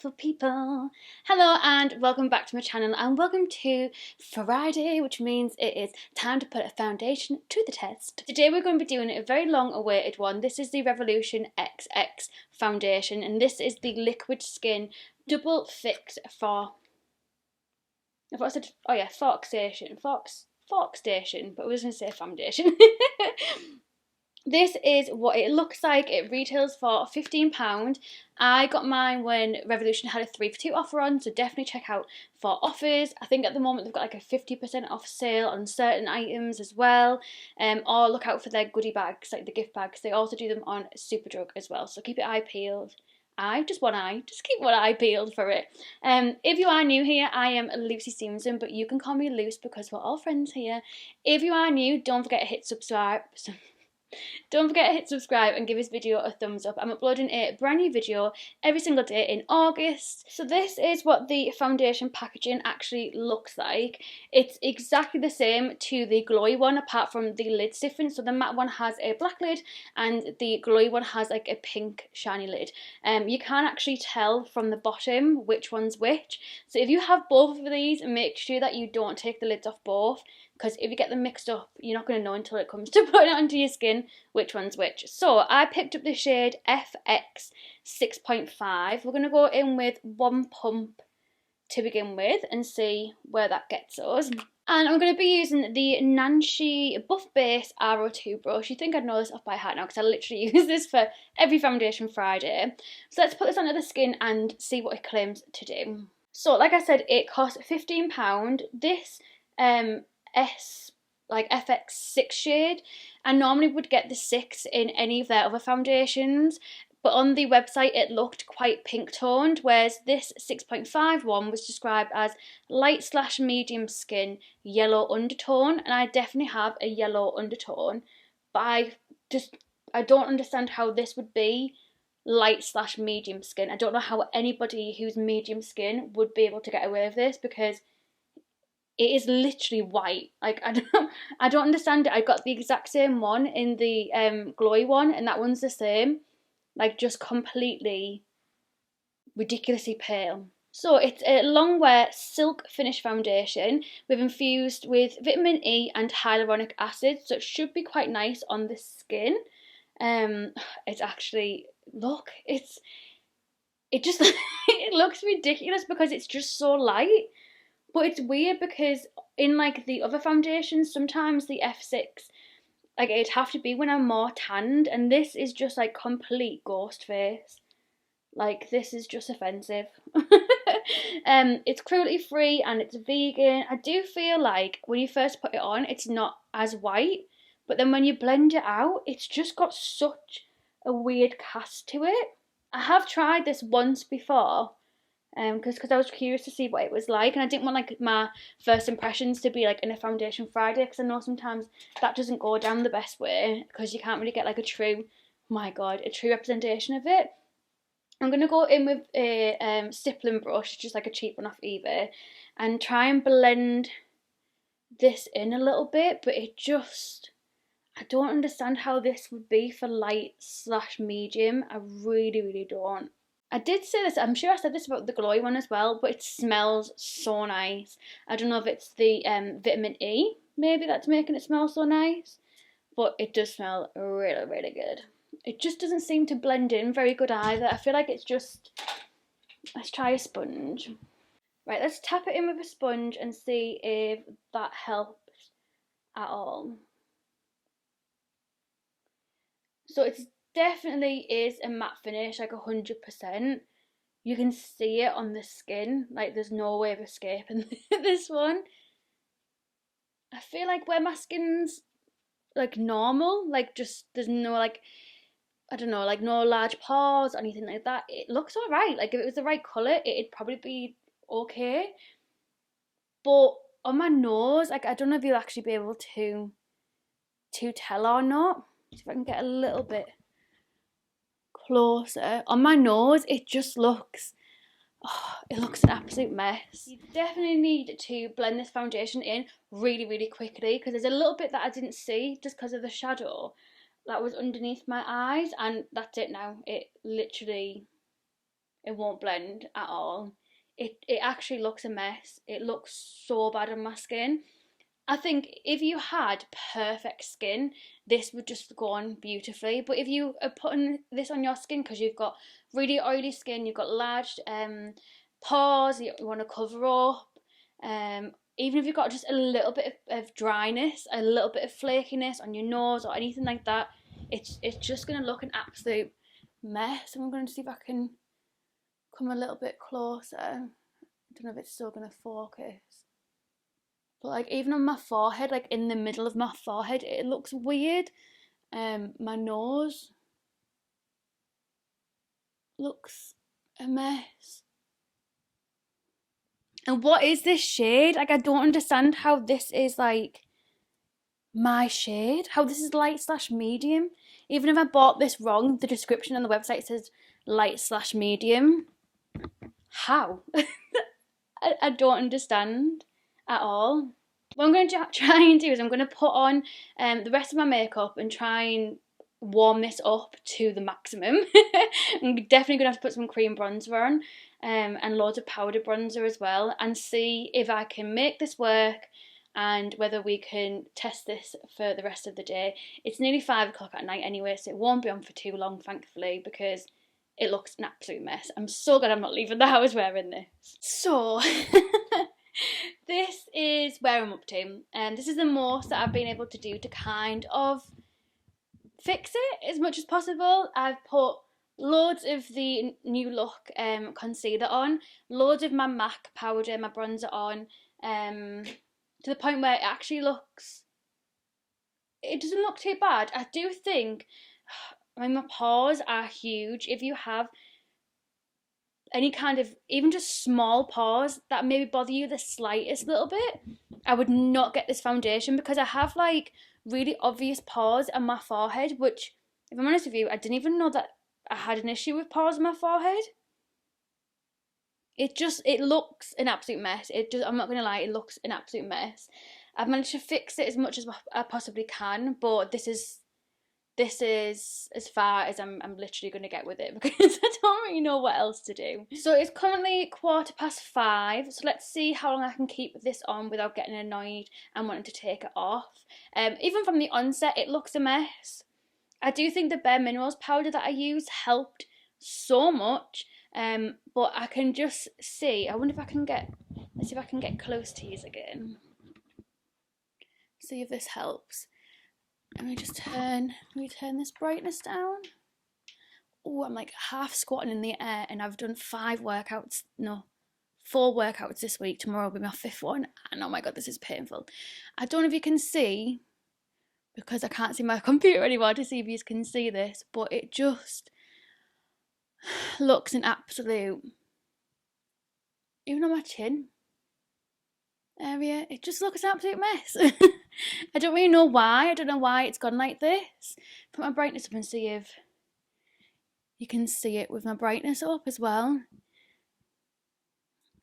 beautiful people. Hello and welcome back to my channel and welcome to Friday, which means it is time to put a foundation to the test. Today we're going to be doing a very long awaited one. This is the Revolution XX foundation and this is the Liquid Skin Double Fix for... I thought I said, oh yeah, FAUXXDATION, but I was going to say foundation. This is what it looks like. It retails for £15. I got mine when Revolution had a 3 for 2 offer on, so definitely check out for offers. I think at the moment they've got like a 50% off sale on certain items as well. Or look out for their goodie bags, like the gift bags. They also do them on Superdrug as well, so keep your eye peeled. Just keep one eye peeled for it. If you are new here, I am LuceStephenson, but you can call me Luce because we're all friends here. If you are new, don't forget to hit subscribe. Don't forget to hit subscribe and give this video a thumbs up. I'm uploading a brand new video every single day in August. So this is what the foundation packaging actually looks like. It's exactly the same to the glowy one apart from the lid's different. So the matte one has a black lid and the glowy one has like a pink shiny lid. You can actually tell from the bottom which one's which. So if you have both of these, make sure that you don't take the lids off both, because if you get them mixed up, you're not going to know until it comes to putting it onto your skin which one's which. So I picked up the shade FX 6.5. We're going to go in with one pump to begin with and see where that gets us. And I'm going to be using the Nancy Buff Base R02 brush. You think I'd know this off by heart now because I literally use this for every Foundation Friday. So let's put this onto the skin and see what it claims to do. So like I said, it costs £15. This FX 6 shade, I normally would get the 6 in any of their other foundations, but on the website it looked quite pink toned, whereas this 6.5 one was described as light/medium skin yellow undertone, and I definitely have a yellow undertone, but I don't understand how this would be light/medium skin. I don't know how anybody who's medium skin would be able to get away with this, because it is literally white. Like, I don't understand it. I got the exact same one in the glowy one, and that one's the same. Like, just completely ridiculously pale. So it's a long wear silk finish foundation with infused with vitamin E and hyaluronic acid, so it should be quite nice on the skin. It's actually, look, it just it looks ridiculous because it's just so light. But it's weird because in like the other foundations, sometimes the F6, like it'd have to be when I'm more tanned, and this is just like complete ghost face. Like, this is just offensive. It's cruelty free and it's vegan. I do feel like when you first put it on, it's not as white, but then when you blend it out, it's just got such a weird cast to it. I have tried this once before, because I was curious to see what it was like, and I didn't want like my first impressions to be like in a Foundation Friday, because I know sometimes that doesn't go down the best way because you can't really get like a true representation of it. I'm going to go in with a stippling brush, just like a cheap one off eBay, and try and blend this in a little bit, but I don't understand how this would be for light/medium. I really don't. I did say this, I'm sure I said this about the glowy one as well, but it smells so nice. I don't know if it's the vitamin E, maybe that's making it smell so nice, but it does smell really good. It just doesn't seem to blend in very good either. I feel like it's just, let's try a sponge. Right, let's tap it in with a sponge and see if that helps at all. So it's definitely is a matte finish, like 100%. You can see it on the skin, like there's no way of escaping this one. I feel like where my skin's like normal, like just there's no like, I don't know, like no large pores or anything like that, it looks alright. Like if it was the right colour, it'd probably be okay. But on my nose, like I don't know if you'll actually be able to tell or not. See if I can get a little bit closer. On my nose, it just looks, it looks an absolute mess. You definitely need to blend this foundation in really quickly, because there's a little bit that I didn't see just because of the shadow that was underneath my eyes, and that's it now. It literally it won't blend at all. It actually looks a mess. It looks so bad on my skin. I think if you had perfect skin, this would just go on beautifully. But if you are putting this on your skin because you've got really oily skin, you've got large pores, you want to cover up, even if you've got just a little bit of dryness, a little bit of flakiness on your nose or anything like that, it's just going to look an absolute mess. I'm going to see if I can come a little bit closer. I don't know if it's still going to focus. But like even on my forehead, like in the middle of my forehead, it looks weird. My nose looks a mess. And what is this shade? Like I don't understand how this is like my shade. How this is light/medium. Even if I bought this wrong, the description on the website says light/medium. How? I don't understand at all. What I'm going to try and do is I'm going to put on the rest of my makeup and try and warm this up to the maximum. I'm definitely going to have to put some cream bronzer on and loads of powder bronzer as well, and see if I can make this work and whether we can test this for the rest of the day. It's nearly 5 o'clock at night anyway, so it won't be on for too long, thankfully, because it looks an absolute mess. I'm so glad I'm not leaving the house wearing this. So this is where I'm up to, and this is the most that I've been able to do to kind of fix it as much as possible. I've put loads of the New Look concealer on, loads of my MAC powder, my bronzer on, to the point where it actually looks, it doesn't look too bad. I do think, I mean, my pores are huge. If you have any kind of, even just small pores that maybe bother you the slightest little bit, I would not get this foundation, because I have like really obvious pores on my forehead, which, if I'm honest with you, I didn't even know that I had an issue with pores on my forehead. It looks an absolute mess. I'm not gonna lie, it looks an absolute mess. I've managed to fix it as much as I possibly can, but this is as far as I'm literally going to get with it, because I don't really know what else to do. So it's currently 5:15, so let's see how long I can keep this on without getting annoyed and wanting to take it off. Even from the onset, it looks a mess. I do think the Bare Minerals powder that I used helped so much, but I can just see, I wonder if I can get, let's see if I can get close to these again. See if this helps. Let me just turn this brightness down. Oh, I'm like half squatting in the air, and I've done 4 workouts this week. Tomorrow will be my 5th one, and oh my god, this is painful. I don't know if you can see, because I can't see my computer anymore to see if you can see this, but it just looks an absolute, even on my chin area, it just looks an absolute mess. I don't really know why. I don't know why it's gone like this. Put my brightness up and see if you can see it with my brightness up as well.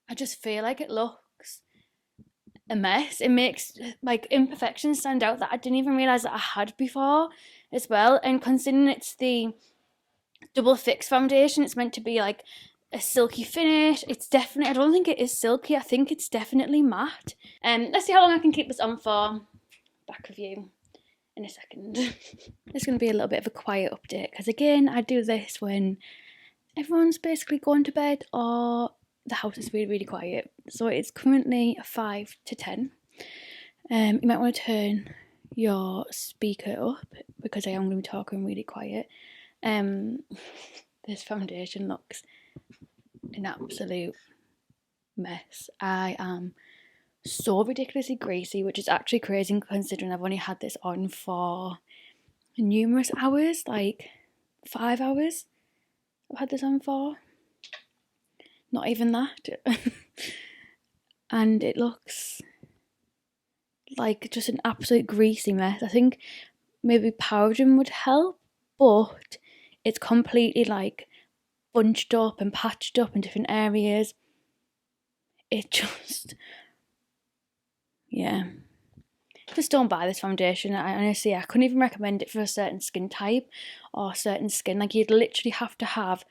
I just feel like it looks a mess. It makes like imperfections stand out that I didn't even realise that I had before as well. And considering it's the double fixx foundation, it's meant to be like a silky finish. It's definitely, I don't think it is silky, I think it's definitely matte. Let's see how long I can keep this on for. Back with you in a second. It's going to be a little bit of a quiet update, because again, I do this when everyone's basically going to bed or the house is really, really quiet. So it's currently 5 to 10. You might want to turn your speaker up, because I am going to be talking really quiet. This foundation looks an absolute mess. I am so ridiculously greasy, which is actually crazy considering I've only had this on for numerous hours, like 5 hours I've had this on for, not even that. And it looks like just an absolute greasy mess. I think maybe powdering would help, but it's completely like bunched up and patched up in different areas. It just, yeah, just don't buy this foundation. I honestly, I couldn't even recommend it for a certain skin type or certain skin. Like, you'd literally have to have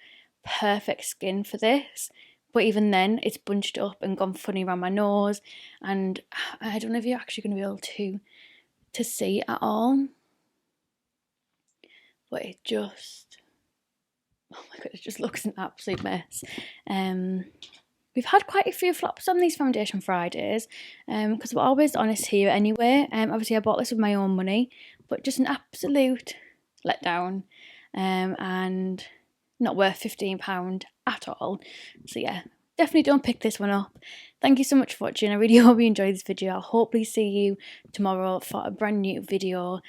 perfect skin for this, but even then it's bunched up and gone funny around my nose, and I don't know if you're actually going to be able to see at all, but it just, oh my god, it just looks an absolute mess. We've had quite a few flops on these Foundation Fridays, because we're always honest here anyway. Obviously I bought this with my own money, but just an absolute letdown, and not worth £15 at all. So yeah, definitely don't pick this one up. Thank you so much for watching. I really hope you enjoyed this video. I'll hopefully see you tomorrow for a brand new video.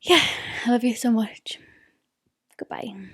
Yeah, I love you so much. Goodbye.